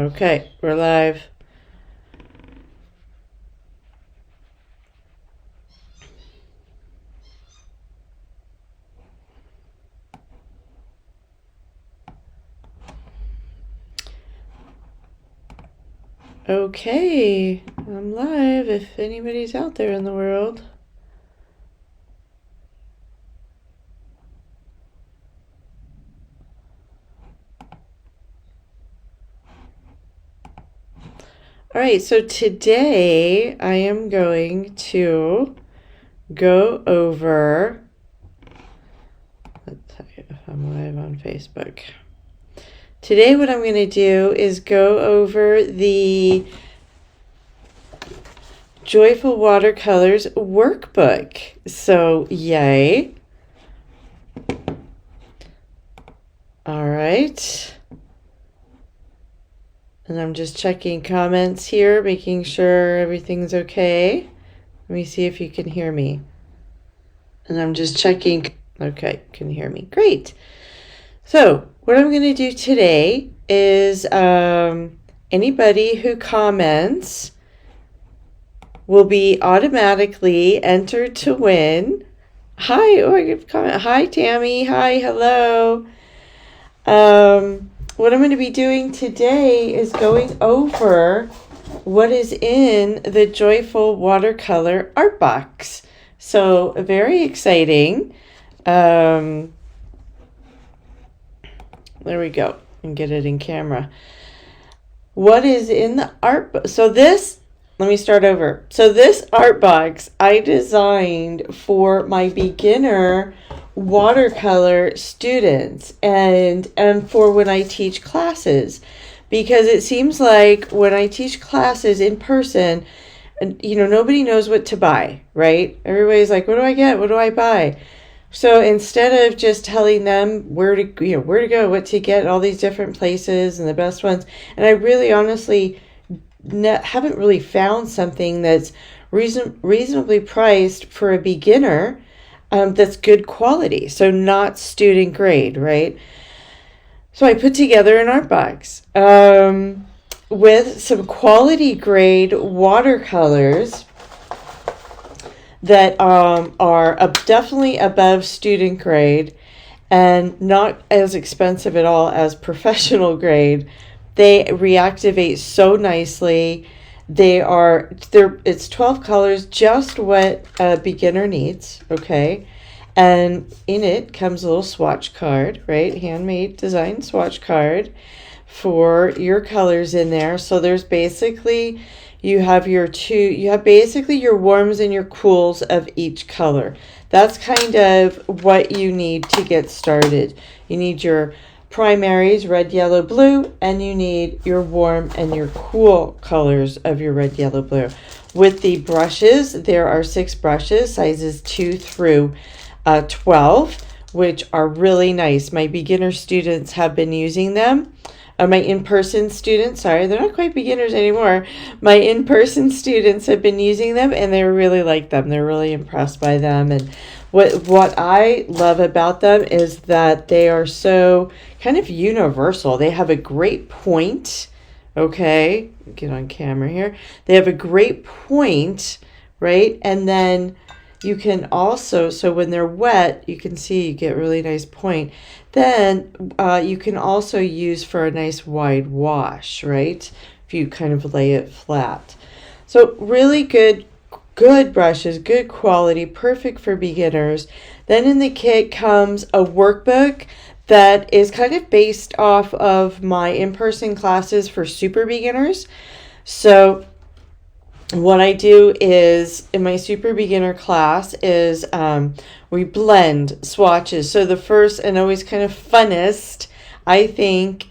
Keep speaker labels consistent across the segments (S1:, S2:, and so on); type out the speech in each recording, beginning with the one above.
S1: Okay, we're live. Okay, I'm live if anybody's out there in the world. All right, so today I am going to go over, let's tell you if I'm live on Facebook. Today what I'm going to do is go over the Joyful Watercolors Workbook. So, yay. All right. And I'm just checking comments here, making sure everything's okay. Let me see if you can hear me. And I'm just checking. Okay, can hear me. Great. So what I'm going to do today is anybody who comments will be automatically entered to win. Hi, oh, I get a comment. Hi, Tammy. Hi, hello. What I'm going to be doing today is going over what is in the Joyful Watercolor Art Box. So very exciting. There we go. And get it in camera. What is in the art box? So this, let me start over. So this art box I designed for my beginner watercolor students and for when I teach classes, because it seems like when I teach classes in person, nobody knows what to buy, right? Everybody's like, what do I get? What do I buy? So instead of just telling them where to go, what to get, all these different places and the best ones, and I really honestly haven't really found something that's reasonably priced for a beginner. That's good quality, so not student grade, right? So I put together an art box with some quality grade watercolors that are definitely above student grade and not as expensive at all as professional grade. They reactivate so nicely. It's 12 colors, just what a beginner needs, okay? And in it comes a little swatch card, right? Handmade design swatch card for your colors in there. So there's basically, you have basically your warms and your cools of each color. That's kind of what you need to get started. You need your primaries, red, yellow, blue, and you need your warm and your cool colors of your red, yellow, blue. With the brushes, there are 6 brushes, sizes 2 through 12, which are really nice. My beginner students have been using them. My in-person students, sorry, they're not quite beginners anymore. My in-person students have been using them and they really like them. They're really impressed by them. And what I love about them is that they are so kind of universal. They have a great point. Okay, get on camera here. They have a great point, right? And then you can also, so when they're wet, you can see you get really nice point. Then you can also use for a nice wide wash, right? If you kind of lay it flat. So really good brushes, good quality, perfect for beginners. Then in the kit comes a workbook that is kind of based off of my in-person classes for super beginners. So what I do is in my super beginner class is we blend swatches. So the first and always kind of funnest, I think,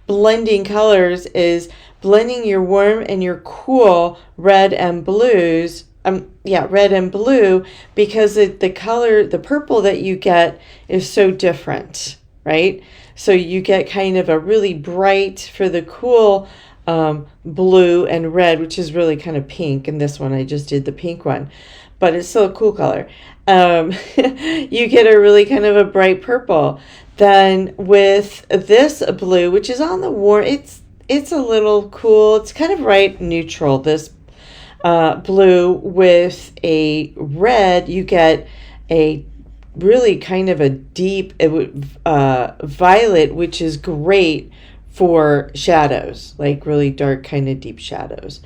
S1: blending colors is blending your warm and your cool red and blues. Red and blue, because the color, the purple that you get is so different, right? So you get kind of a really bright for the cool blue and red, which is really kind of pink. And this one, I just did the pink one, but it's still a cool color. You get a really kind of a bright purple. Then with this blue, which is on the warm, it's a little cool. It's kind of right neutral. This blue with a red, you get a really kind of a deep violet, which is great for shadows, like really dark kind of deep shadows.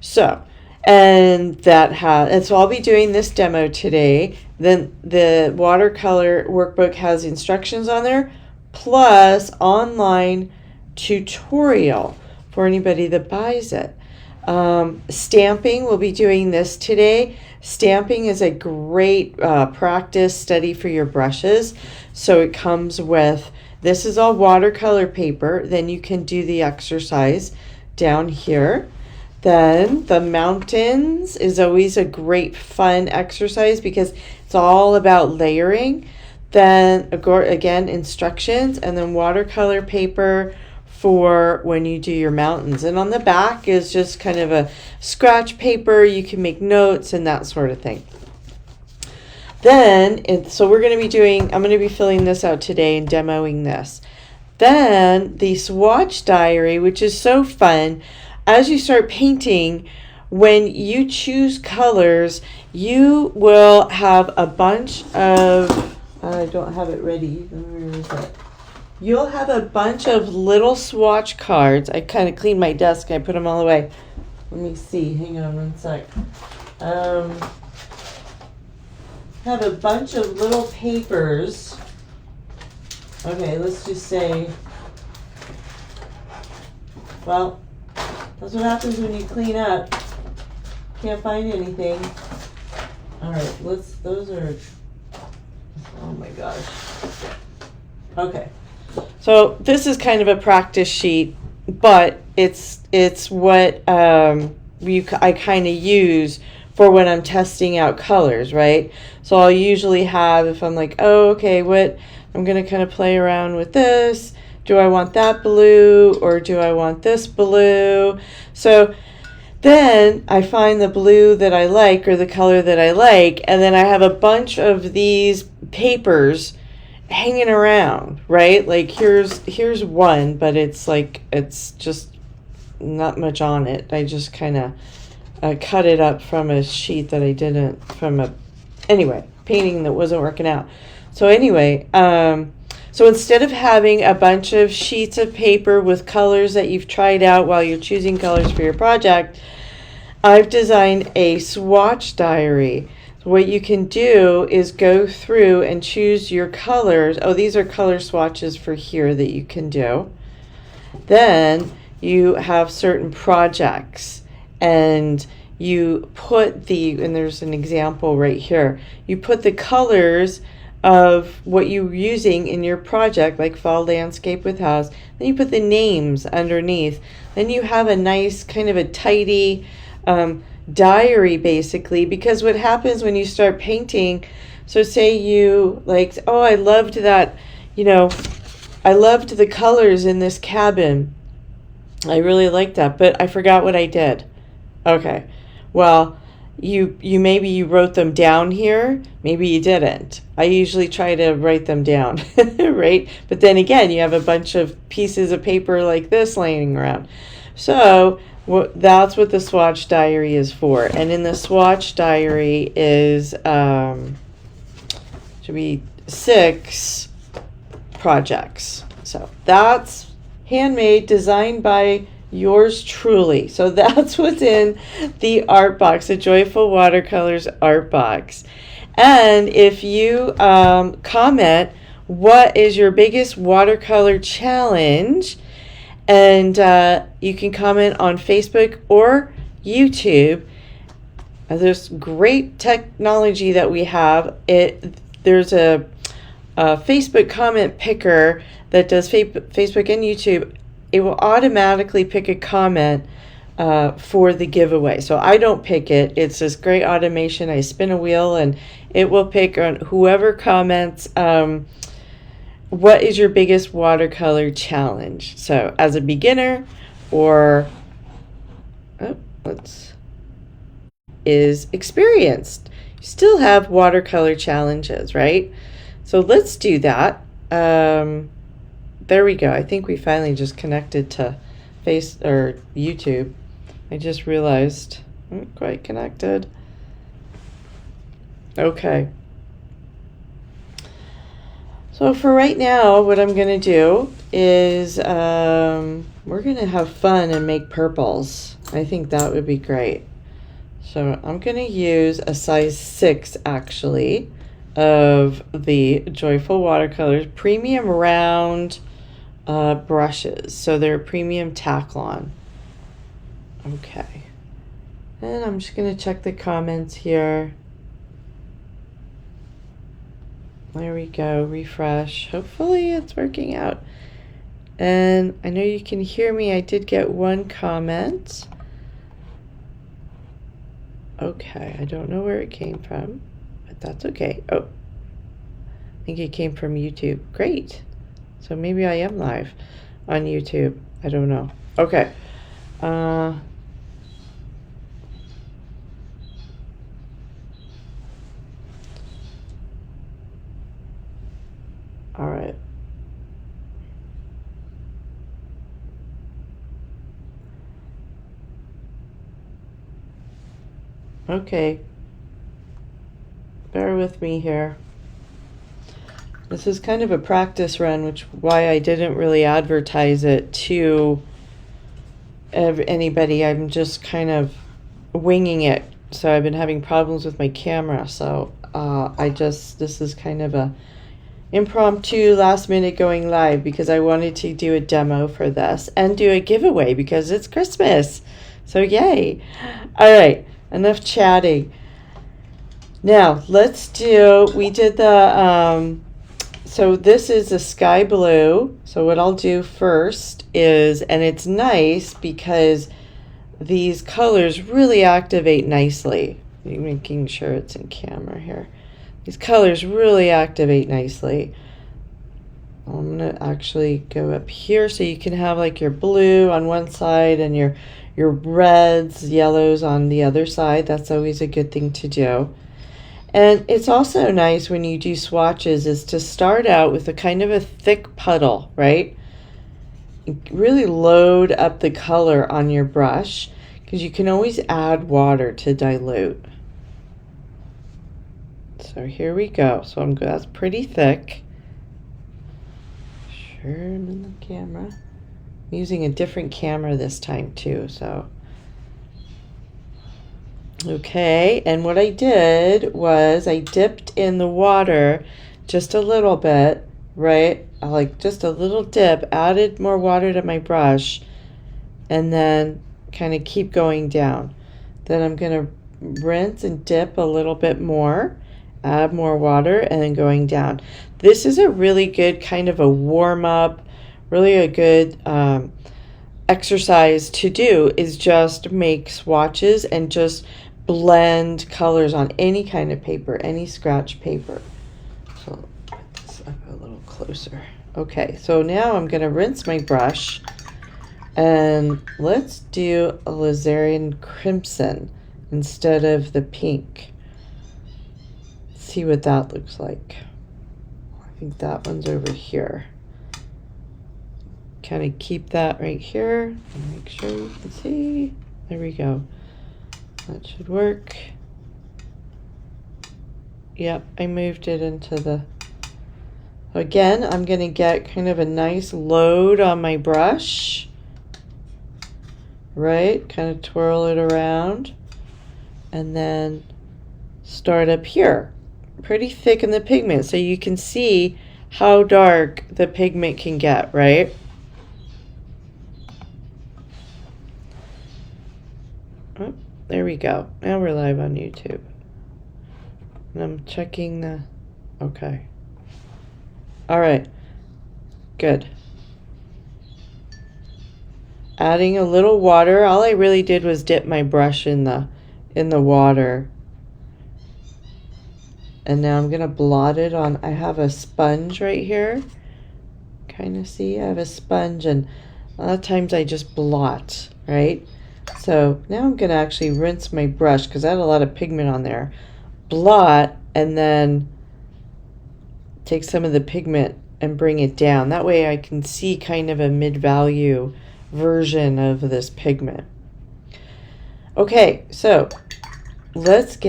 S1: So, and so I'll be doing this demo today. Then the watercolor workbook has instructions on there, plus online tutorial for anybody that buys it. Stamping, we'll be doing this today. Stamping is a great practice study for your brushes. So it comes with, this is all watercolor paper. Then you can do the exercise down here. Then the mountains is always a great fun exercise because it's all about layering. Then again, instructions, and then watercolor paper for when you do your mountains. And on the back is just kind of a scratch paper. You can make notes and that sort of thing. Then, so I'm going to be filling this out today and demoing this. Then the Swatch Diary, which is so fun. As you start painting, when you choose colors, you will have a bunch of, I don't have it ready. Where is it? You'll have a bunch of little swatch cards. I kind of cleaned my desk. I put them all away. Let me see. Hang on one sec. Have a bunch of little papers. Okay, let's just say, well, that's what happens when you clean up. Can't find anything. All right, those are, oh my gosh. Okay. So this is kind of a practice sheet, but it's what I kind of use for when I'm testing out colors, right? So I'll usually have, if I'm like, oh, okay, I'm going to kind of play around with this. Do I want that blue or do I want this blue? So then I find the blue that I like or the color that I like, and then I have a bunch of these papers hanging around, right? Like here's one, but it's just not much on it. I just kind of cut it up from a sheet that I didn't, painting that wasn't working out. So anyway, so instead of having a bunch of sheets of paper with colors that you've tried out while you're choosing colors for your project, I've designed a swatch diary. What you can do is go through and choose your colors. Oh, these are color swatches for here that you can do. Then you have certain projects and you put and there's an example right here. You put the colors of what you're using in your project, like fall landscape with house. Then you put the names underneath. Then you have a nice kind of a tidy diary basically, because what happens when you start painting, so say you like, oh, I loved that, I loved the colors in this cabin. I really liked that, but I forgot what I did. Okay, well, maybe you wrote them down here, maybe you didn't. I usually try to write them down, right? But then again, you have a bunch of pieces of paper like this laying around. So that's what the swatch diary is for. And in the swatch diary is should be 6 projects. So that's handmade, designed by yours truly. So that's what's in the art box, the Joyful Watercolors Art Box. And if you comment, what is your biggest watercolor challenge? And you can comment on Facebook or YouTube. There's great technology that we have. There's a Facebook comment picker that does Facebook and YouTube. It will automatically pick a comment for the giveaway. So I don't pick it. It's this great automation. I spin a wheel and it will pick on whoever comments. What is your biggest watercolor challenge? So as a beginner or is experienced, you still have watercolor challenges, right? So let's do that. There we go. I think we finally just connected to Face or YouTube. I just realized I'm not quite connected. Okay. So for right now, what I'm going to do is we're going to have fun and make purples. I think that would be great. So I'm going to use a size 6 actually of the Joyful Watercolors premium round brushes. So they're premium Taklon. Okay. And I'm just going to check the comments here. There we go. Refresh. Hopefully it's working out. And I know you can hear me. I did get one comment. Okay. I don't know where it came from, but that's okay. Oh, I think it came from YouTube. Great. So maybe I am live on YouTube. I don't know. Okay. All right. Okay. Bear with me here. This is kind of a practice run, which why I didn't really advertise it to anybody. I'm just kind of winging it. So I've been having problems with my camera. So this is kind of a impromptu last minute going live because I wanted to do a demo for this and do a giveaway because it's Christmas. So yay. All right, enough chatting. Now we did the, so this is a sky blue. So what I'll do first is, and it's nice because these colors really activate nicely. Making sure it's in camera here. These colors really activate nicely. I'm going to actually go up here so you can have like your blue on one side and your reds, yellows on the other side. That's always a good thing to do. And it's also nice when you do swatches is to start out with a kind of a thick puddle, right? Really load up the color on your brush because you can always add water to dilute. So here we go. So that's pretty thick. Sure, I'm in the camera. I'm using a different camera this time too, so. Okay, and what I did was I dipped in the water just a little bit, right? Like just a little dip, added more water to my brush, and then kind of keep going down. Then I'm gonna rinse and dip a little bit more, add more water, and then going down. This is a really good kind of a warm-up, really a good exercise to do is just make swatches and just blend colors on any kind of paper, any scratch paper. So put this up a little closer. Okay, so now I'm going to rinse my brush and let's do a alizarin crimson instead of the pink. See what that looks like. I think that one's over here. Kind of keep that right here and make sure you can see. There we go. That should work. Yep, I moved it into the... Again, I'm going to get kind of a nice load on my brush. Right? Kind of twirl it around. And then start up here. Pretty thick in the pigment, so you can see how dark the pigment can get, right? Oh, there we go. Now we're live on YouTube. And I'm checking the... Okay. All right. Good. Adding a little water. All I really did was dip my brush in the water. And now I'm going to blot it on. I have a sponge right here. Kind of see? I have a sponge, and a lot of times I just blot, right? So now I'm going to actually rinse my brush because I had a lot of pigment on there. Blot, and then take some of the pigment and bring it down. That way I can see kind of a mid-value version of this pigment. Okay, so let's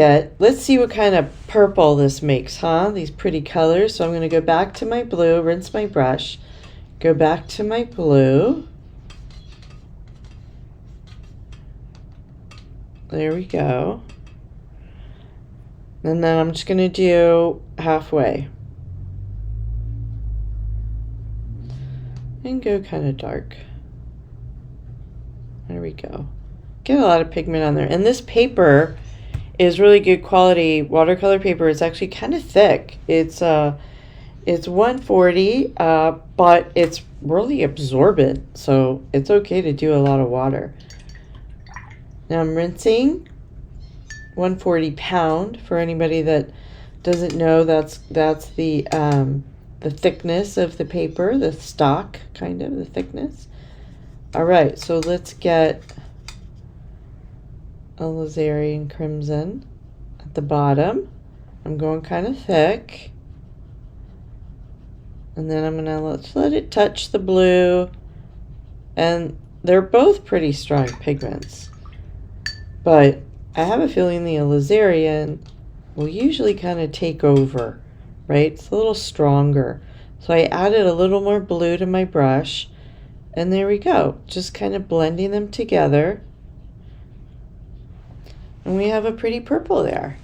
S1: see what kind of purple this makes, huh? These pretty colors. So I'm going to go back to my blue, rinse my brush, go back to my blue. There we go. And then I'm just going to do halfway. And go kind of dark. There we go. Get a lot of pigment on there. And this paper is really good quality watercolor paper. It's actually kind of thick. It's 140, but it's really absorbent, so it's okay to do a lot of water. Now I'm rinsing. 140 pound for anybody that doesn't know. That's the thickness of the paper, the stock kind of the thickness. All right, so let's get alizarin crimson at the bottom. I'm going kind of thick, and then I'm gonna let it touch the blue, and they're both pretty strong pigments, but I have a feeling the alizarin will usually kind of take over, right? It's a little stronger. So I added a little more blue to my brush, and there we go. Just kind of blending them together. And we have a pretty purple there.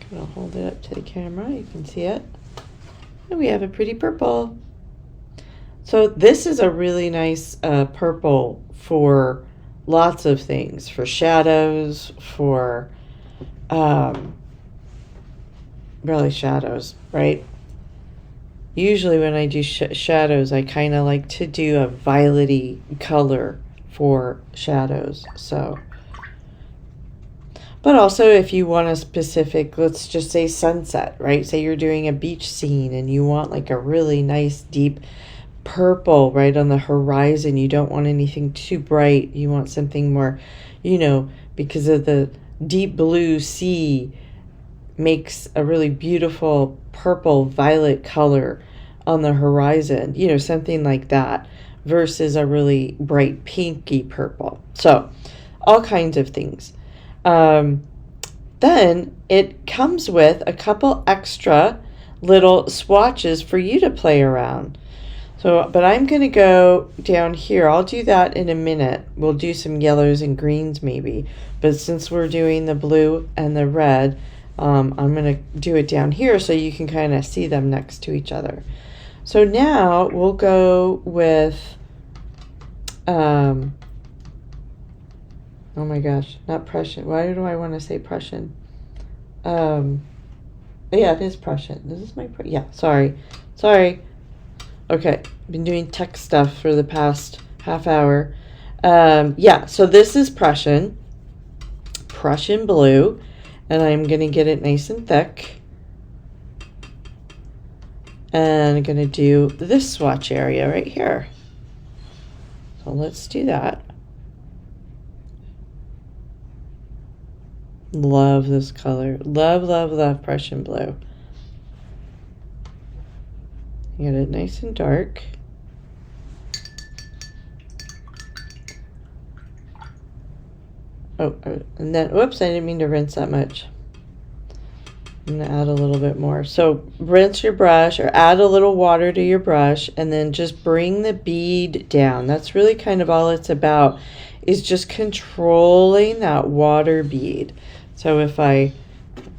S1: I'm gonna hold it up to the camera, you can see it. And we have a pretty purple. So this is a really nice purple for lots of things, for shadows, for really shadows, right? Usually when I do shadows, I kind of like to do a violet-y color for shadows. So, but also if you want a specific, let's just say sunset, right? Say you're doing a beach scene and you want like a really nice deep purple right on the horizon. You don't want anything too bright. You want something more, because of the deep blue sea makes a really beautiful purple violet color on the horizon, something like that, versus a really bright pinky purple. So all kinds of things. Then it comes with a couple extra little swatches for you to play around. So, but I'm going to go down here. I'll do that in a minute. We'll do some yellows and greens maybe. But since we're doing the blue and the red, I'm going to do it down here so you can kind of see them next to each other. So now we'll go with, oh my gosh, not Prussian. Why do I want to say Prussian? Yeah, it is Prussian. This is my, yeah, sorry. Okay, been doing tech stuff for the past half hour. Yeah, so this is Prussian blue, and I'm going to get it nice and thick. And I'm going to do this swatch area right here. So let's do that. Love this color. Love, love, love Prussian blue. Get it nice and dark. Oh, and then, whoops, I didn't mean to rinse that much. I'm going to add a little bit more. So rinse your brush or add a little water to your brush and then just bring the bead down. That's really kind of all it's about, is just controlling that water bead. So if I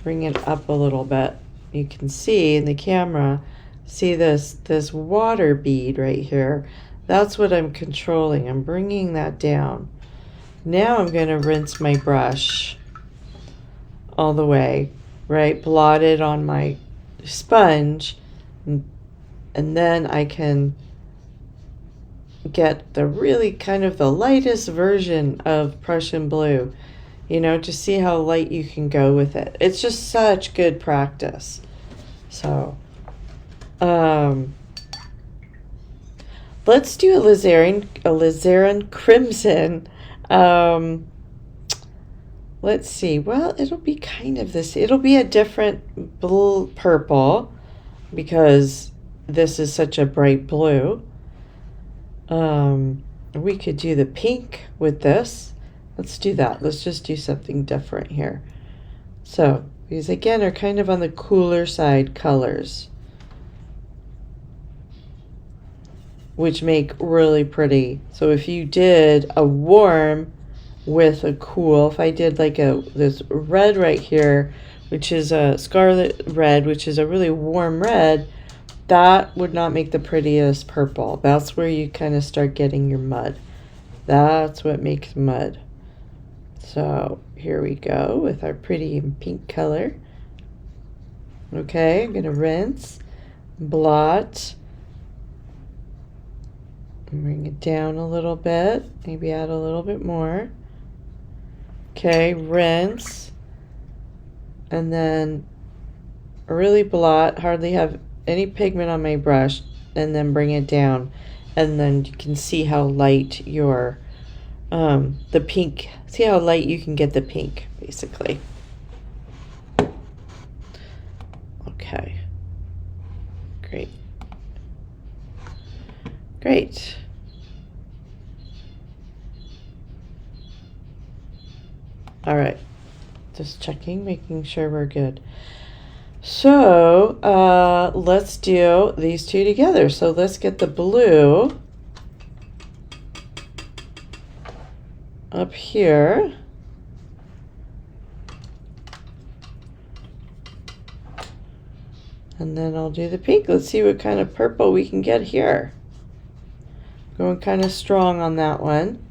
S1: bring it up a little bit, you can see in the camera, see this water bead right here. That's what I'm controlling. I'm bringing that down. Now I'm going to rinse my brush all the way, right? Blot it on my sponge, and then I can get the really kind of the lightest version of Prussian blue, to see how light you can go with it. It's just such good practice. So let's do alizarin crimson. Let's see. Well, it'll be kind of this. It'll be a different blue purple because this is such a bright blue. We could do the pink with this. Let's do that. Let's just do something different here. So these again are kind of on the cooler side colors, which make really pretty. So if you did a warm with a cool, if I did like this red right here, which is a scarlet red, which is a really warm red, that would not make the prettiest purple. That's where you kind of start getting your mud. That's what makes mud. So here we go with our pretty pink color. Okay, I'm gonna rinse, blot, and bring it down a little bit, maybe add a little bit more. Okay, rinse, and then really blot, hardly have any pigment on my brush, and then bring it down, and then you can see how light your the pink, see how light you can get the pink basically. Okay, great. All right, just checking, making sure we're good. So let's do these two together. So let's get the blue up here. And then I'll do the pink. Let's see what kind of purple we can get here. Going kind of strong on that one.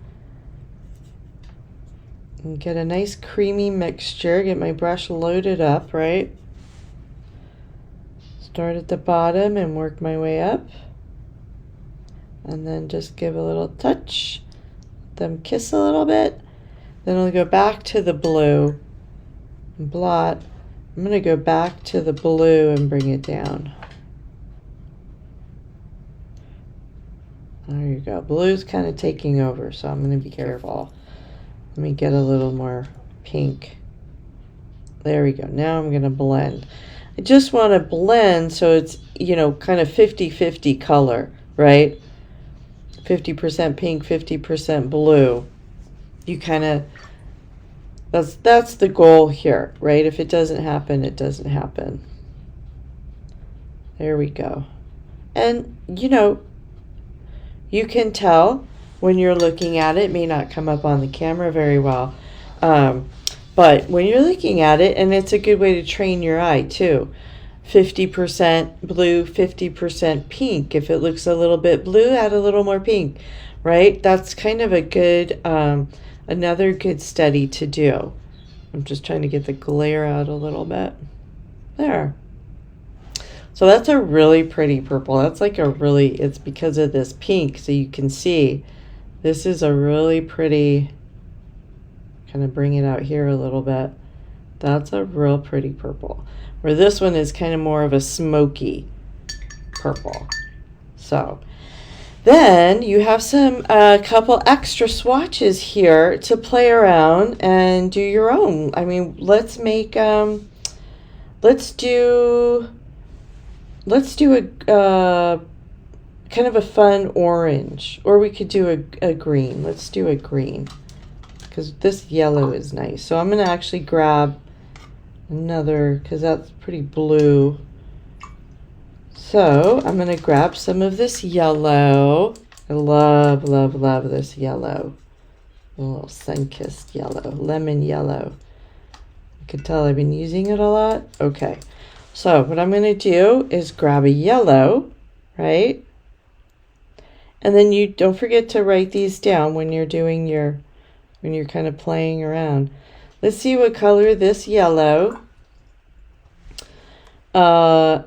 S1: And get a nice creamy mixture. Get my brush loaded up, right? Start at the bottom and work my way up. And then just give a little touch. Let them kiss a little bit. Then I'll go back to the blue and blot. I'm going to go back to the blue and bring it down. There you go. Blue's kind of taking over, so I'm going to be careful. Let me get a little more pink. There we go. Now I'm going to blend. I just want to blend so it's, you know, kind of 50-50 color, right? 50% pink, 50% blue. You kind of, that's the goal here, right? If it doesn't happen, it doesn't happen. There we go. And, you know, you can tell when you're looking at it. It may not come up on the camera very well. But when you're looking at it, and it's a good way to train your eye too. 50% blue, 50% pink. If it looks a little bit blue, add a little more pink, right? That's kind of a good, another good study to do. I'm just trying to get the glare out a little bit. There. So that's a really pretty purple. That's like a really, it's because of this pink, so you can see this is a really pretty, kind of bring it out here a little bit. That's a real pretty purple. Where this one is kind of more of a smoky purple. So then you have some couple extra swatches here to play around and do your own. I mean, let's make let's do a kind of a fun orange, or we could do a green. Let's do a green because this yellow is nice. So I'm going to actually grab another, because that's pretty blue. So I'm going to grab some of this yellow. I love, love, love this yellow. A little sun-kissed yellow, lemon yellow. You can tell I've been using it a lot. Okay. So what I'm going to do is grab a yellow, right? And then you don't forget to write these down when you're doing your, when you're kind of playing around. Let's see what color this yellow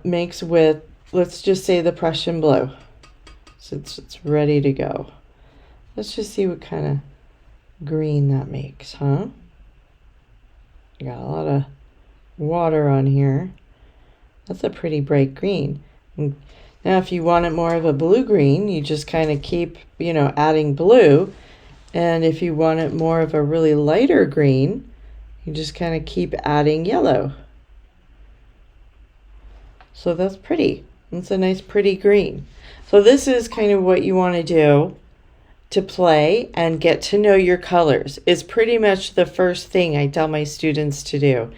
S1: makes with, let's just say the Prussian blue. Since it's ready to go. Let's just see what kind of green that makes, huh? Got a lot of water on here. That's a pretty bright green. Now if you want it more of a blue-green, you just kind of keep, you know, adding blue. And if you want it more of a really lighter green, you just kind of keep adding yellow. So that's pretty. It's a nice pretty green. So So this is kind of what you want to do to play and get to know your colors. It's pretty much the first thing I tell my students to do.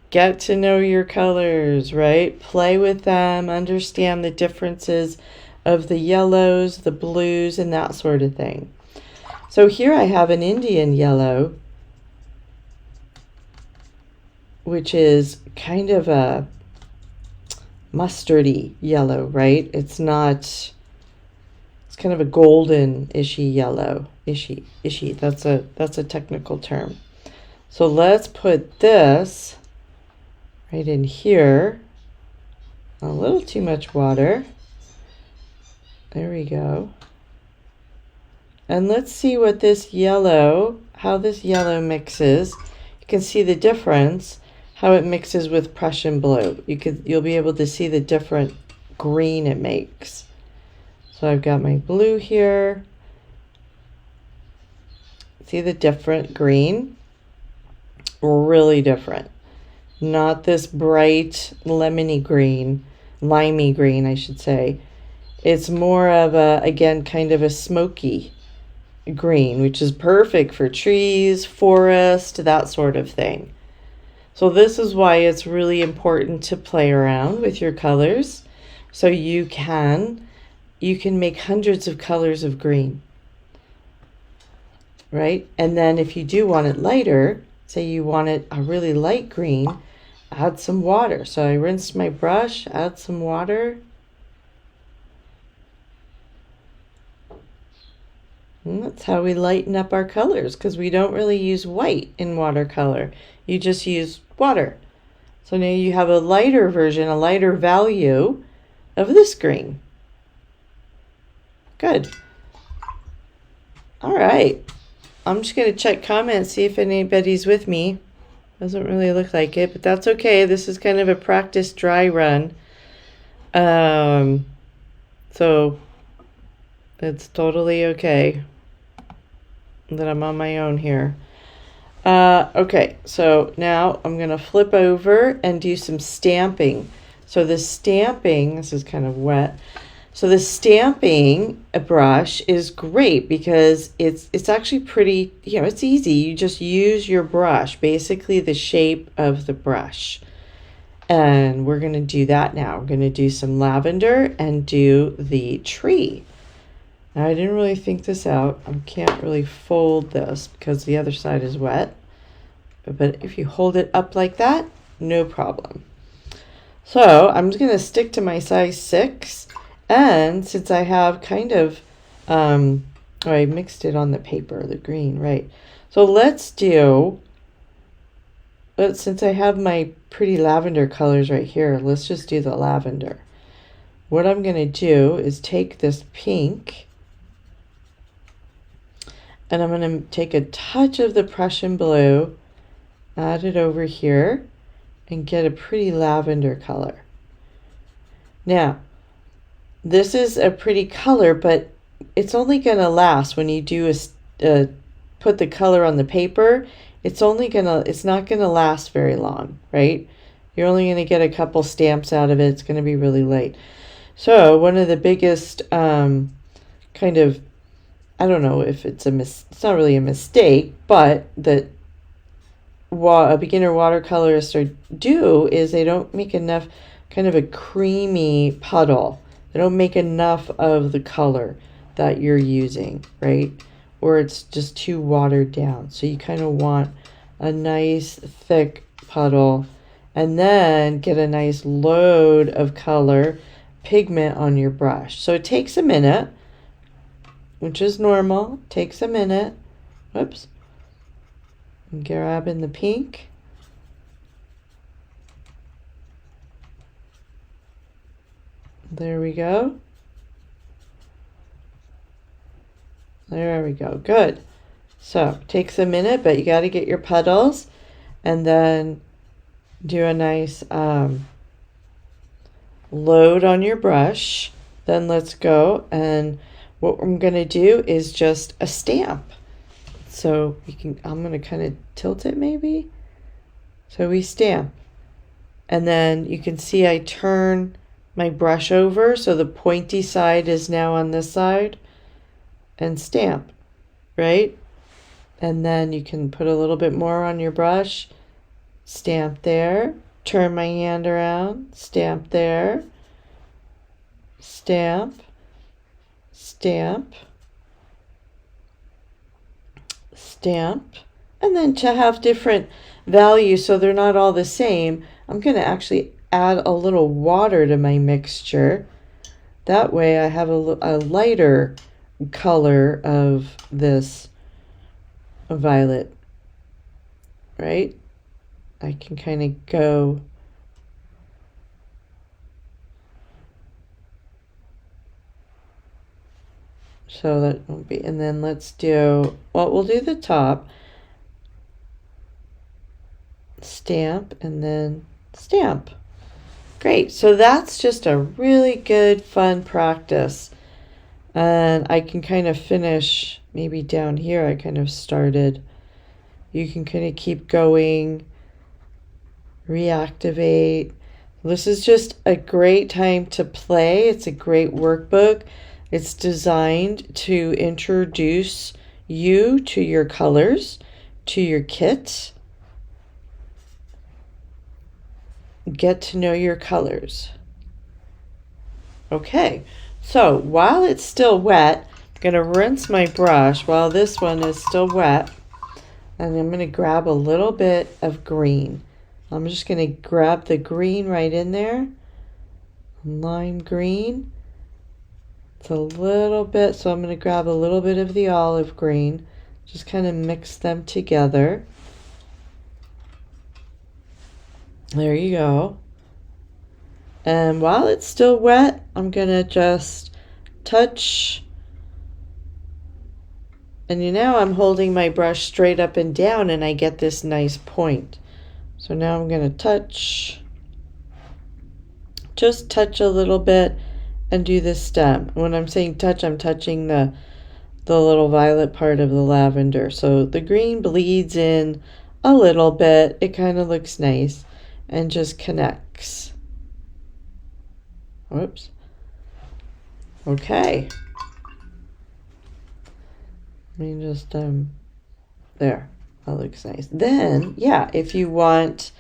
S1: Get to know your colors, right? Play with them, understand the differences of the yellows, the blues, and that sort of thing. So here I have an Indian yellow, which is kind of a mustardy yellow, right? It's kind of a golden-ishy yellow. Ishy. That's a technical term. So let's put this right in here. A little too much water. There we go. And let's see what this yellow, how this yellow mixes. You can see the difference, how it mixes with Prussian blue. You'll be able to see the different green it makes. So I've got my blue here. See the different green? Really different. Not this bright lemony green, limey green, I should say. It's more of a, again, kind of a smoky green, which is perfect for trees, forest, that sort of thing. So this is why it's really important to play around with your colors, so you can make hundreds of colors of green, right? And then if you do want it lighter, say you want it a really light green, add some water. So I rinsed my brush, add some water. And that's how we lighten up our colors, because we don't really use white in watercolor. You just use water. So now you have a lighter version, a lighter value of this green. Good. All right. I'm just going to check comments, see if anybody's with me. Doesn't really look like it, but that's okay. This is kind of a practice dry run. So it's totally okay that I'm on my own here. Okay, so now I'm going to flip over and do some stamping. So the stamping, this is kind of wet. So the stamping brush is great because it's actually pretty, it's easy. You just use your brush, basically the shape of the brush. And we're going to do that now. We're going to do some lavender and do the tree. Now, I didn't really think this out. I can't really fold this because the other side is wet. But if you hold it up like that, no problem. So I'm just going to stick to my size 6. And since I have kind of, I mixed it on the paper, the green, right? So since I have my pretty lavender colors right here, let's just do the lavender. What I'm going to do is take this pink, and I'm going to take a touch of the Prussian blue, add it over here, and get a pretty lavender color. Now, this is a pretty color, but it's only going to last when you do put the color on the paper. It's not going to last very long, right? You're only going to get a couple stamps out of it. It's going to be really light. So one of the biggest kind of, I don't know if it's not really a mistake, but that a beginner watercolorist do is they don't make enough kind of a creamy puddle. They don't make enough of the color that you're using, right? Or it's just too watered down. So you kind of want a nice thick puddle, and then get a nice load of color pigment on your brush. So it takes a minute, which is normal. It takes a minute. Whoops. I'm grabbing the pink. There we go. There we go. Good. So, takes a minute, but you got to get your puddles and then do a nice load on your brush. Then let's go, and what I'm going to do is just a stamp. So, I'm going to kind of tilt it maybe. So we stamp. And then you can see I turn my brush over so the pointy side is now on this side, and stamp, right? And then you can put a little bit more on your brush, stamp there, turn my hand around, stamp there, stamp, stamp, stamp. And then to have different values so they're not all the same, I'm going to actually add a little water to my mixture. That way I have a lighter color of this violet, right? I can kind of go so that won't be, and then let's do, well, we'll do the top, stamp, and then stamp. Great. So that's just a really good fun practice. And I can kind of finish maybe down here. I kind of started. You can kind of keep going, reactivate. This is just a great time to play. It's a great workbook. It's designed to introduce you to your colors, to your kit. Get to know your colors. Okay, so while it's still wet, I'm going to rinse my brush while this one is still wet, and I'm going to grab a little bit of green. I'm just going to grab the green right in there, lime green. It's a little bit, so I'm going to grab a little bit of the olive green, just kind of mix them together. There you go. And while it's still wet, I'm going to just touch. And now I'm holding my brush straight up and down and I get this nice point. So now I'm going to touch. Just touch a little bit and do the stem. When I'm saying touch, I'm touching the little violet part of the lavender. So the green bleeds in a little bit. It kind of looks nice. And just connects. Whoops. Okay. Let me just, there. That looks nice. Then, yeah, if you want,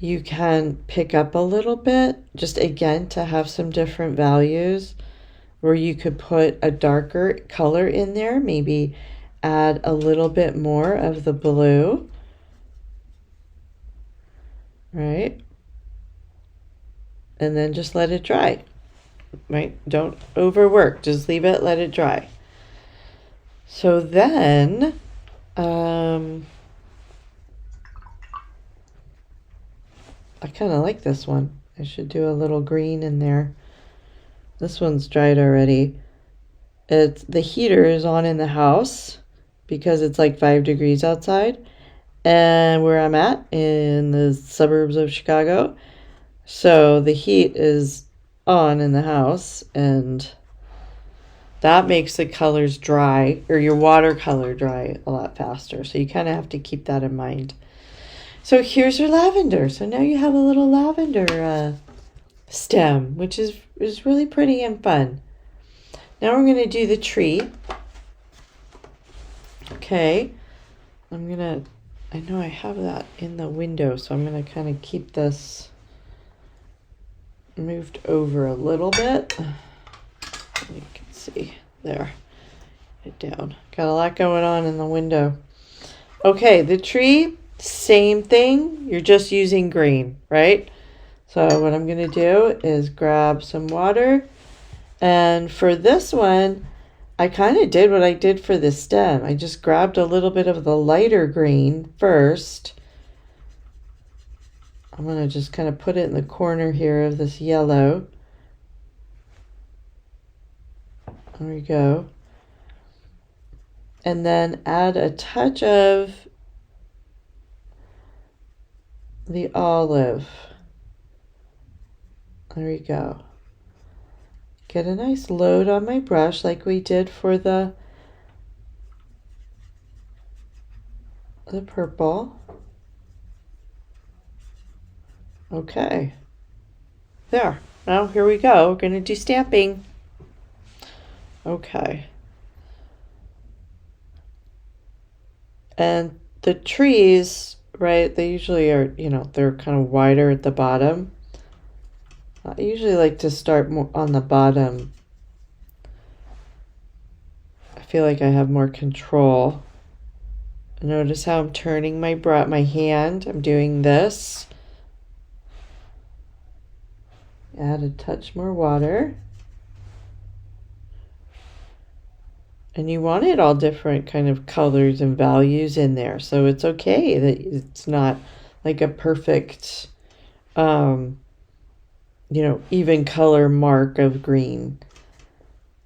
S1: you can pick up a little bit, just again to have some different values, where you could put a darker color in there, maybe add a little bit more of the blue. Right? And then just let it dry. Right? Don't overwork. Just leave it, let it dry. So then, I kind of like this one. I should do a little green in there. This one's dried already. The heater is on in the house because it's like 5 degrees outside. And where I'm at in the suburbs of Chicago. So the heat is on in the house, and that makes the colors dry, or your watercolor dry, a lot faster. So you kind of have to keep that in mind. So here's your lavender. So now you have a little lavender stem, which is really pretty and fun. Now we're going to do the tree. Okay. I know I have that in the window, so I'm going to kind of keep this moved over a little bit. You can see there. It down. Got a lot going on in the window. Okay, the tree, same thing. You're just using green, right? So what I'm going to do is grab some water. And for this one, I kind of did what I did for the stem. I just grabbed a little bit of the lighter green first. I'm going to just kind of put it in the corner here of this yellow. There we go. And then add a touch of the olive. There we go. Get a nice load on my brush like we did for the purple. Okay. There. Now here we go. We're going to do stamping. Okay. And the trees, right, they usually are, you know, they're kind of wider at the bottom. I usually like to start more on the bottom. I feel like I have more control. Notice how I'm turning my hand. I'm doing this. Add a touch more water. And you want it all different kind of colors and values in there. So it's okay that it's not like a perfect, you know, even color mark of green.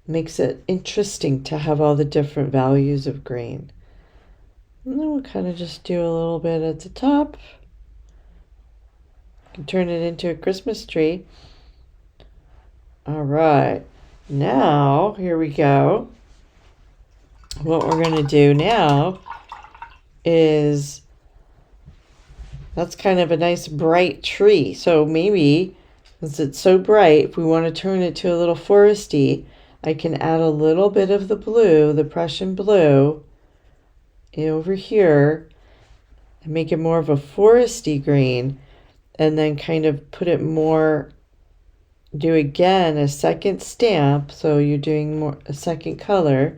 S1: Makes it interesting to have all the different values of green. And then we'll kind of just do a little bit at the top. You can turn it into a Christmas tree. All right. Now, here we go. What we're going to do now is, that's kind of a nice bright tree. So maybe, since it's so bright, if we want to turn it to a little foresty, I can add a little bit of the blue, the Prussian blue, over here and make it more of a foresty green, and then kind of put it more, do again a second stamp, so you're doing more a second color,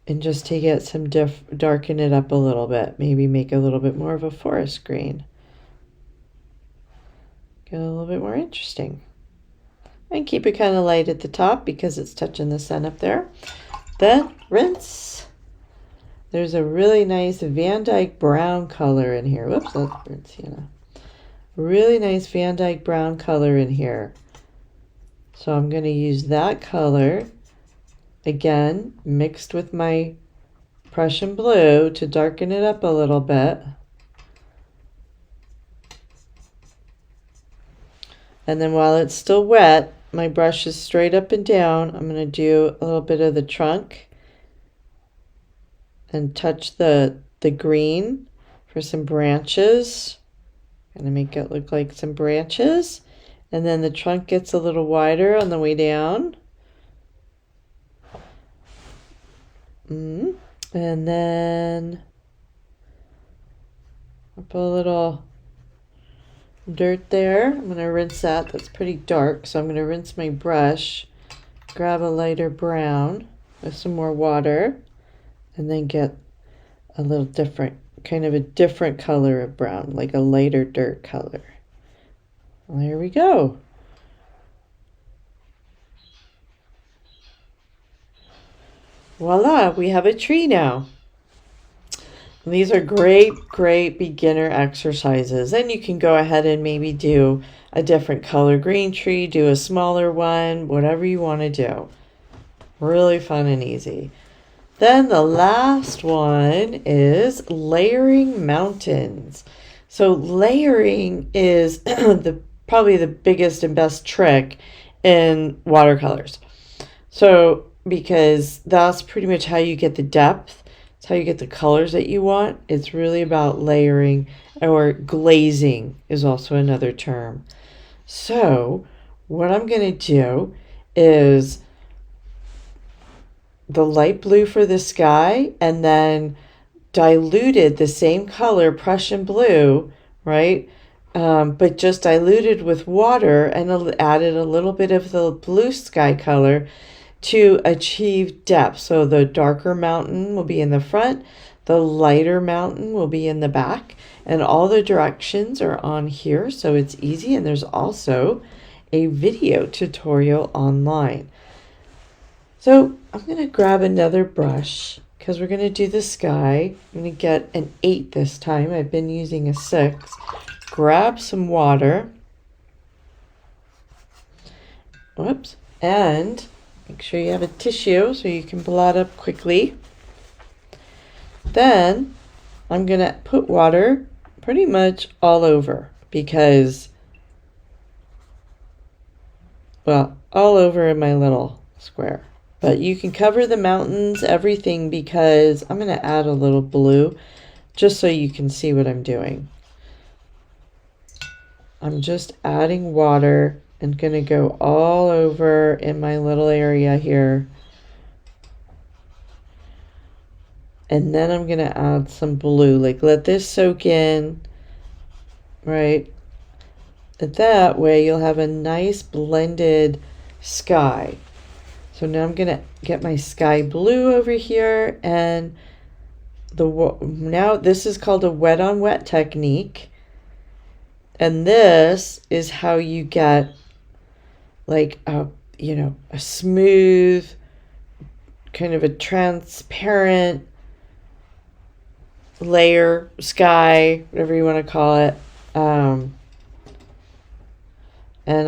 S1: and just take it some darken it up a little bit, maybe make a little bit more of a forest green, get a little bit more interesting, and keep it kind of light at the top because it's touching the sun up there. Then rinse. There's a really nice Van Dyke brown color in here. Whoops, that's rinse, Sienna. Really nice Van Dyke brown color in here. So I'm going to use that color again, mixed with my Prussian blue to darken it up a little bit. And then while it's still wet, my brush is straight up and down. I'm going to do a little bit of the trunk and touch the green for some branches. Going to make it look like some branches. And then the trunk gets a little wider on the way down. And then I'll put a little dirt there. I'm going to rinse that. That's pretty dark, so I'm going to rinse my brush, grab a lighter brown with some more water, and then get a little different, kind of a different color of brown, like a lighter dirt color. Well, there we go. Voila, we have a tree now. And these are great beginner exercises. And you can go ahead and maybe do a different color green tree, do a smaller one, whatever you want to do. Really fun and easy. Then the last one is layering mountains. So layering is probably the biggest and best trick in watercolors. So because that's pretty much how you get the depth. It's how you get the colors that you want. It's really about layering, or glazing is also another term. So what I'm going to do is the light blue for the sky, and then diluted the same color, Prussian blue, right? But just diluted with water and added a little bit of the blue sky color to achieve depth. So the darker mountain will be in the front, the lighter mountain will be in the back, and all the directions are on here, so it's easy. And there's also a video tutorial online. So I'm going to grab another brush because we're going to do the sky. I'm going to get an 8 this time. I've been using a 6. Grab some water. Whoops. And make sure you have a tissue so you can blot up quickly. Then I'm going to put water pretty much all over because, well, all over in my little square. But you can cover the mountains, everything, because I'm going to add a little blue just so you can see what I'm doing. I'm just adding water and going to go all over in my little area here. And then I'm going to add some blue, like let this soak in, right? That way you'll have a nice blended sky. So now I'm going to get my sky blue over here, and now this is called a wet on wet technique. And this is how you get like a smooth, kind of a transparent layer, sky, whatever you want to call it. And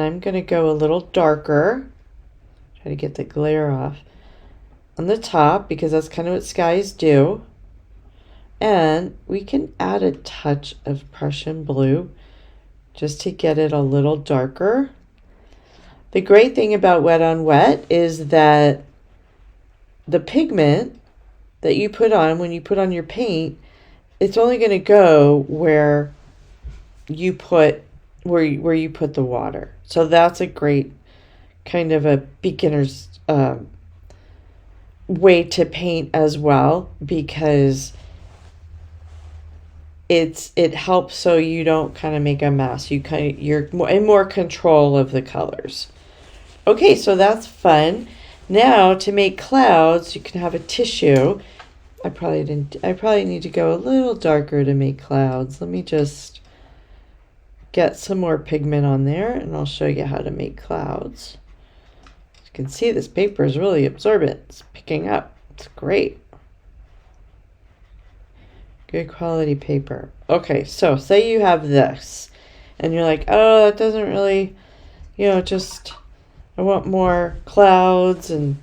S1: I'm going to go a little darker, try to get the glare off on the top, because that's kind of what skies do. And we can add a touch of Prussian blue just to get it a little darker. The great thing about wet on wet is that the pigment that you put on, when you put on your paint, it's only going to go where you put the water. So that's a great kind of a beginner's way to paint as well, because it helps so you don't kind of make a mess. You're in more control of the colors. Okay, so that's fun. Now to make clouds, you can have a tissue. I probably need to go a little darker to make clouds. Let me just get some more pigment on there, and I'll show you how to make clouds. As you can see, this paper is really absorbent. It's picking up. It's great. Good quality paper. Okay, so say you have this, and you're like, oh, that doesn't really, just, I want more clouds and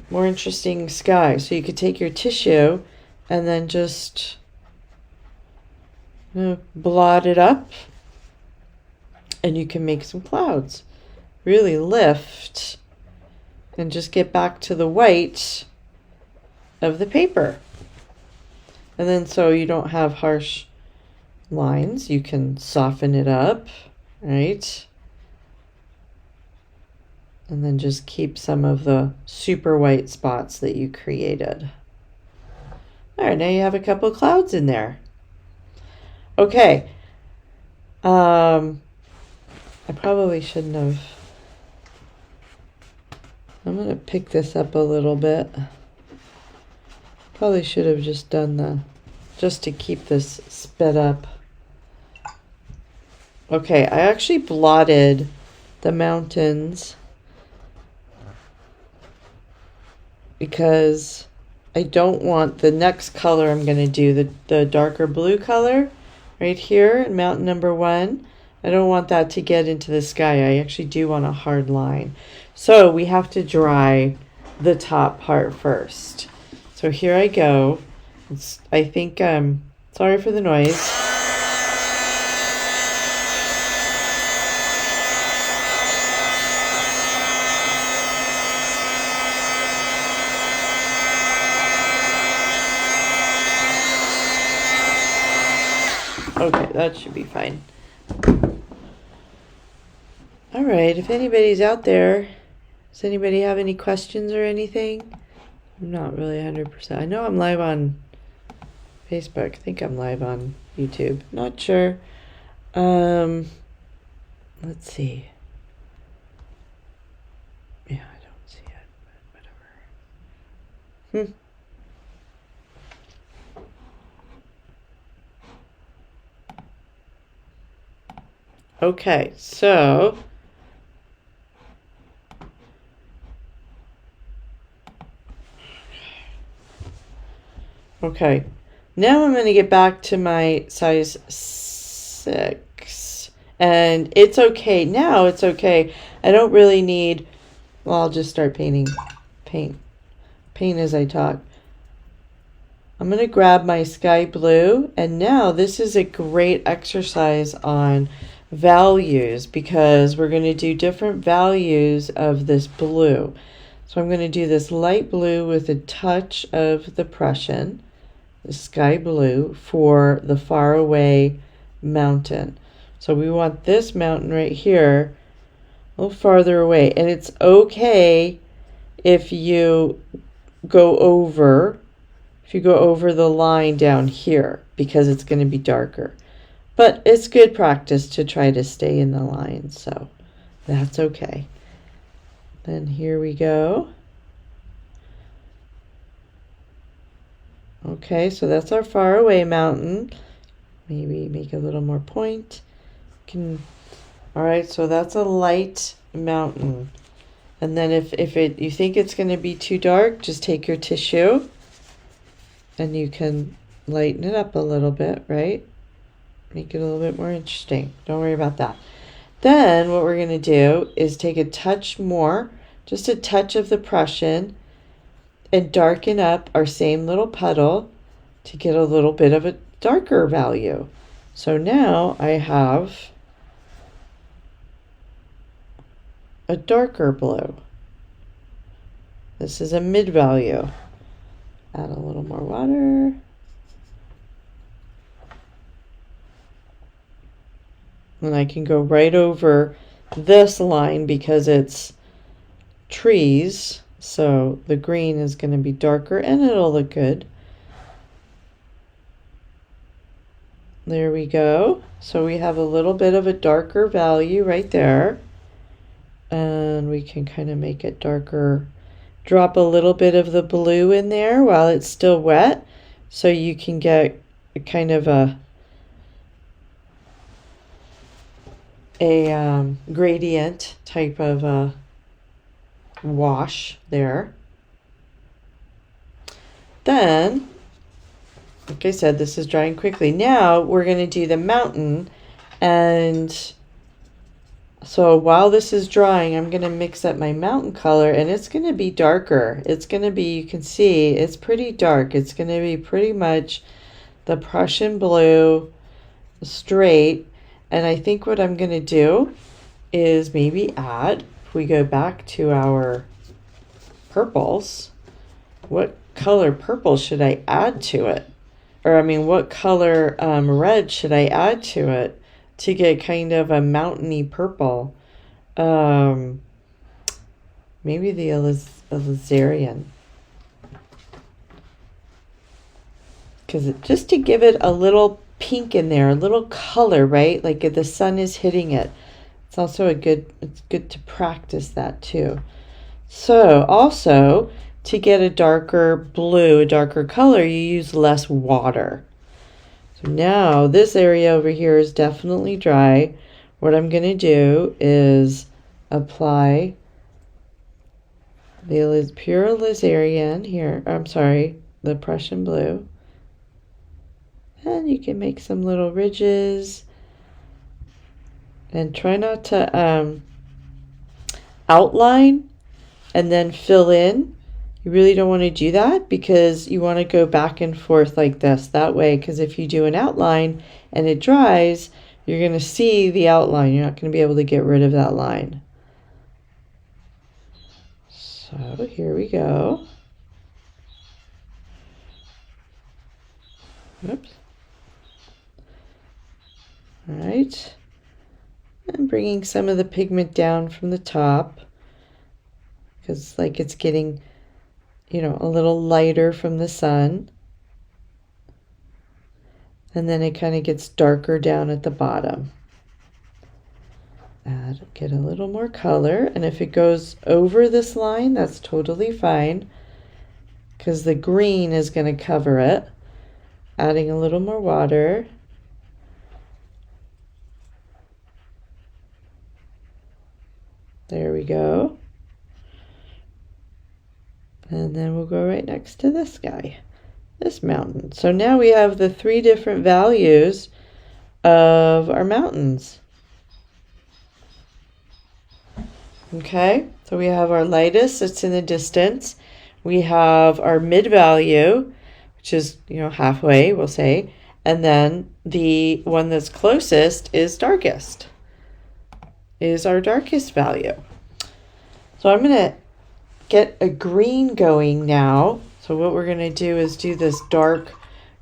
S1: more interesting sky. So you could take your tissue and then just blot it up, and you can make some clouds. Really lift and just get back to the white of the paper. And then so you don't have harsh lines, you can soften it up, right? And then just keep some of the super white spots that you created. All right, now you have a couple clouds in there. Okay. I probably shouldn't have. I'm going to pick this up a little bit. Probably should have just done just to keep this sped up. Okay, I actually blotted the mountains because I don't want the next color I'm going to do, the darker blue color right here in mountain number 1. I don't want that to get into the sky. I actually do want a hard line. So we have to dry the top part first. So here I go. I think, sorry for the noise. Okay, that should be fine. All right, if anybody's out there, does anybody have any questions or anything? I'm not really 100%. I know I'm live on Facebook. I think I'm live on YouTube. Not sure. Let's see. Yeah, I don't see it, but whatever. Okay, so okay, now I'm going to get back to my size 6, and it's okay. Now it's okay. I don't really need, well, I'll just start paint as I talk. I'm going to grab my sky blue, and now this is a great exercise on values, because we're going to do different values of this blue. So I'm going to do this light blue with a touch of the Prussian, the sky blue, for the faraway mountain. So we want this mountain right here a little farther away. And it's okay if you go over the line down here, because it's going to be darker. But it's good practice to try to stay in the line, so that's okay. Then here we go. Okay, so that's our far away mountain. Maybe make a little more point. All right, so that's a light mountain. And then if you think it's going to be too dark, just take your tissue and you can lighten it up a little bit, right? Make it a little bit more interesting. Don't worry about that. Then what we're going to do is take a touch more, just a touch of the Prussian, and darken up our same little puddle to get a little bit of a darker value. So now I have a darker blue. This is a mid value. Add a little more water. And I can go right over this line because it's trees. So the green is going to be darker and it'll look good. There we go. So we have a little bit of a darker value right there. And we can kind of make it darker. Drop a little bit of the blue in there while it's still wet, so you can get kind of a gradient type of wash there. Then, like I said, this is drying quickly. Now we're going to do the mountain, and so while this is drying, I'm going to mix up my mountain color, and it's going to be darker. It's going to be, you can see, it's pretty dark. It's going to be pretty much the Prussian blue straight. And I think what I'm going to do is maybe add, if we go back to our purples, what color purple should I add to it? Or I mean, what color red should I add to it to get kind of a mountainy purple? Maybe the alizarin. Because just to give it a little pink in there, a little color, right? Like if the sun is hitting it. It's also it's good to practice that too. So also, to get a darker blue, a darker color, you use less water. So now this area over here is definitely dry. What I'm going to do is apply the pure alizarin here. I'm sorry, the Prussian blue. And you can make some little ridges. And try not to outline and then fill in. You really don't want to do that because you want to go back and forth like this. That way, because if you do an outline and it dries, you're going to see the outline. You're not going to be able to get rid of that line. So here we go. Oops. All right. I'm bringing some of the pigment down from the top because like it's getting, you know, a little lighter from the sun. And then it kind of gets darker down at the bottom. Get a little more color. And if it goes over this line, that's totally fine because the green is going to cover it. Adding a little more water. There we go. And then we'll go right next to this guy, this mountain. So now we have the 3 different values of our mountains. Okay, so we have our lightest, it's in the distance. We have our mid value, which is, you know, halfway, we'll say. And then the one that's closest is darkest, is our darkest value. So I'm going to get a green going now. So what we're going to do is do this dark,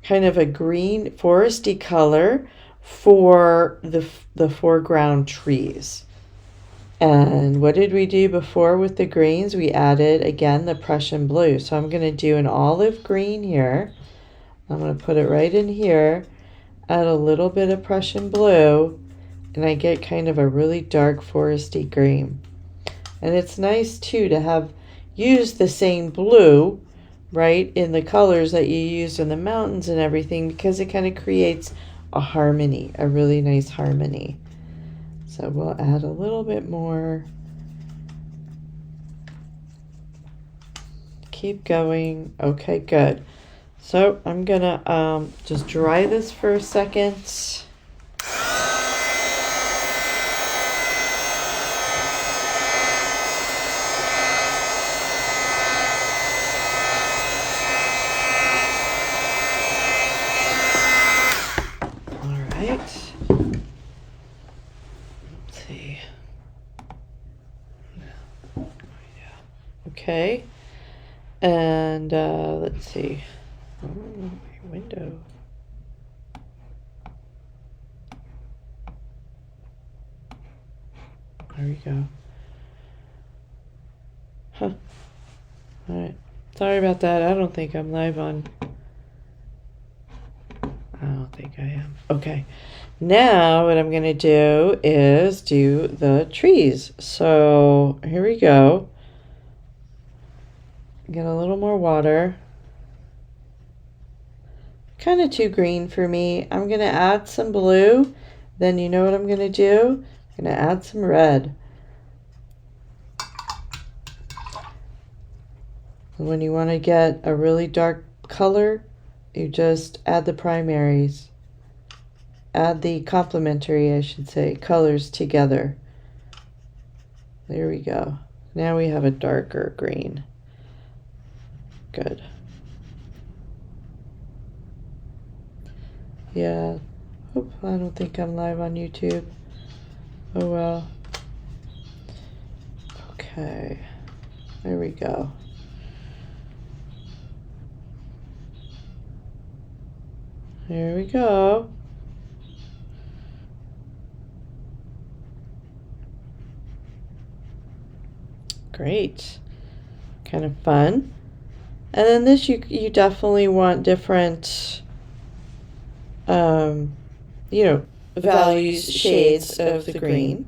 S1: kind of a green foresty color for the foreground trees. And what did we do before with the greens? We added, again, the Prussian blue. So I'm going to do an olive green here. I'm going to put it right in here, add a little bit of Prussian blue, and I get kind of a really dark foresty green. And it's nice, too, to have used the same blue, right, in the colors that you used in the mountains and everything, because it kind of creates a harmony, a really nice harmony. So we'll add a little bit more. Keep going. Okay, good. So I'm gonna just dry this for a second. Okay, and let's see. Oh, my window. There we go. Huh. All right. Sorry about that. I don't think I'm live on. I don't think I am. Okay. Now what I'm going to do is do the trees. So here we go. Get a little more water. Kind of too green for me. I'm going to add some blue. Then you know what I'm going to do? I'm going to add some red. And when you want to get a really dark color, you just add the primaries. Add the complementary, I should say, colors together. There we go. Now we have a darker green. Good. Yeah. Oop, I don't think I'm live on YouTube. Oh well. Okay. There we go. There we go. Great. Kind of fun. And then this, you definitely want different, you know, values, shades of the green.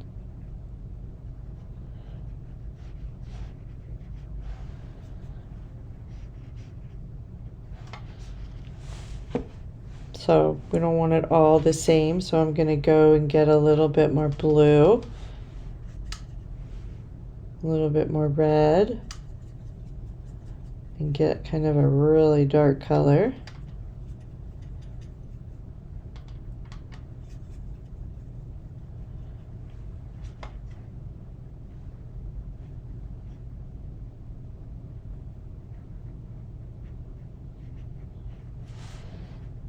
S1: So we don't want it all the same, so I'm going to go and get a little bit more blue, a little bit more red, and get kind of a really dark color.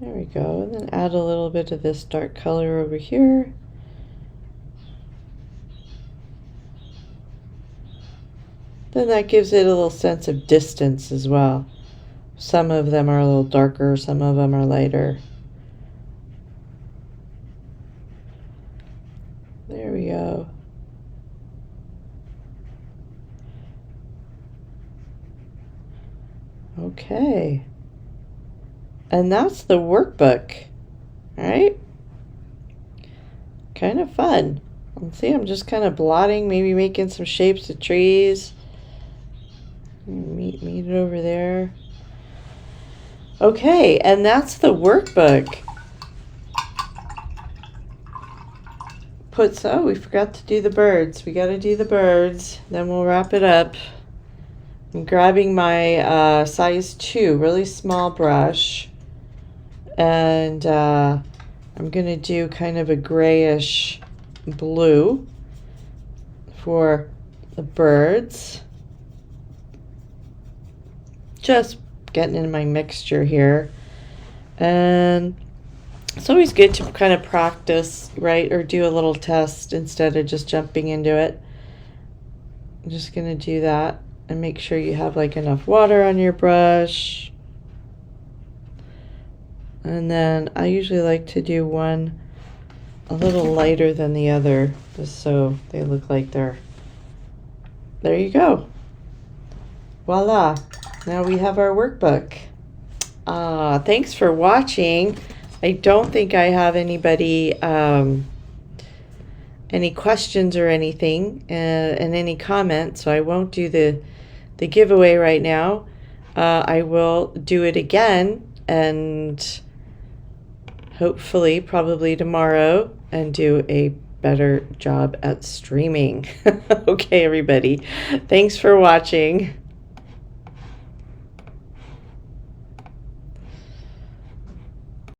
S1: There we go, and then add a little bit of this dark color over here. Then that gives it a little sense of distance as well. Some of them are a little darker, some of them are lighter. There we go. Okay. And that's the workbook. All right. Kind of fun. Let's see, I'm just kind of blotting, maybe making some shapes of trees. Meet it over there. Okay, and that's the workbook. Oh, we forgot to do the birds. We got to do the birds. Then we'll wrap it up. I'm grabbing my size 2, really small brush. And I'm going to do kind of a grayish blue for the birds. Just getting in my mixture here. And it's always good to kind of practice, right? Or do a little test instead of just jumping into it. I'm just going to do that and make sure you have like enough water on your brush. And then I usually like to do one a little lighter than the other, just so they look like they're, there you go. Voila. Now we have our workbook. Thanks for watching. I don't think I have anybody, any questions or anything, and any comments, so I won't do the giveaway right now. I will do it again, and hopefully probably tomorrow, and do a better job at streaming. Okay, everybody. Thanks for watching.